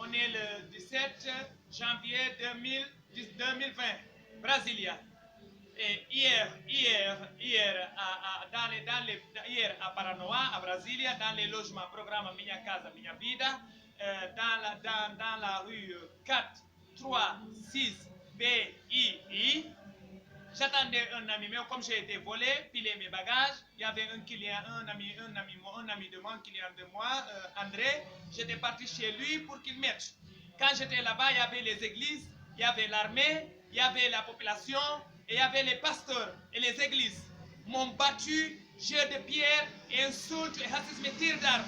On est le 17 janvier 2020, Brasilia. Et hier à Paranoá, à Brasilia, dans les logements programme Minha Casa Minha Vida, dans la rue 436 BII, j'attendais un ami, mais comme j'ai été volé, pilé mes bagages, il y avait un client, un ami de moi, un client de moi, André, j'étais parti chez lui pour qu'il m'aide. Quand j'étais là-bas, il y avait les églises, il y avait l'armée, il y avait la population, et il y avait les pasteurs et les églises. M'ont battu, jets de pierre, insultes et racisme et tirs d'armes.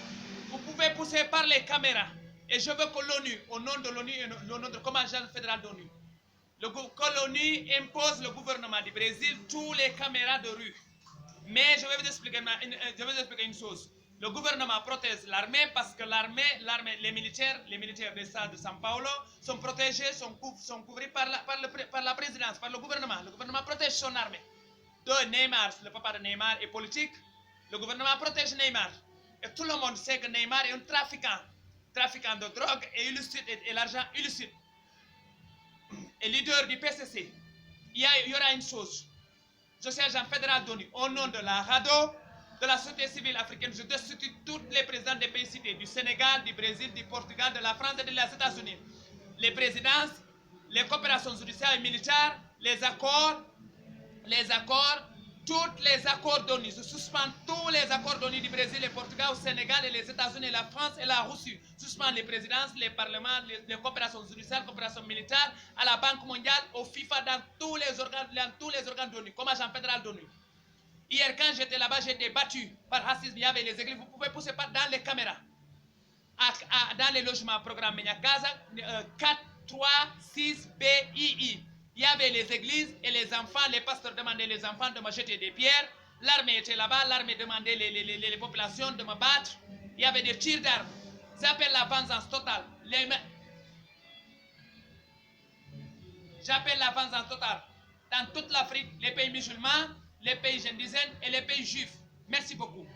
Vous pouvez pousser par les caméras. Et je veux que l'ONU, au nom de l'ONU et au nom de commandant fédéral d'ONU, que l'ONU impose le gouvernement du Brésil tous les caméras de rue. Mais je vais vous expliquer une chose. Le gouvernement protège l'armée parce que les militaires de São Paulo sont protégés, sont couverts par la présidence, par le gouvernement. Le gouvernement protège son armée. De Neymar, le papa de Neymar est politique. Le gouvernement protège Neymar. Et tout le monde sait que Neymar est un trafiquant de drogue et illicite et l'argent illicite. Et leader du PCC, il y aura une chose. Je suis agent fédéral d'ONU. Au nom de la RADO, de la société civile africaine, je destitue tous les présidents des pays cités, du Sénégal, du Brésil, du Portugal, de la France et des États-Unis. Les présidences, les coopérations judiciaires et militaires, les accords, tous les accords d'ONU. Je suspends tous les accords d'ONU du Brésil, le Portugal, le Sénégal, et les États-Unis, la France et la Russie. Je suspends les présidences, les parlements, les coopérations judiciaires, coopérations militaires, à la Banque mondiale, au FIFA, dans tous les organes d'ONU, comme agent fédéral d'ONU. Hier, quand j'étais là-bas, j'ai été battu par racisme. Il y avait les églises. Vous pouvez pousser dans les caméras. Dans les logements programme Minha Casa, 436 BII. Il y avait les églises et les enfants, les pasteurs demandaient les enfants de me jeter des pierres. L'armée était là-bas, l'armée demandait les populations de me battre. Il y avait des tirs d'armes. J'appelle la vengeance totale. J'appelle la vengeance totale. Dans toute l'Afrique, les pays musulmans, les pays indigènes et les pays juifs. Merci beaucoup.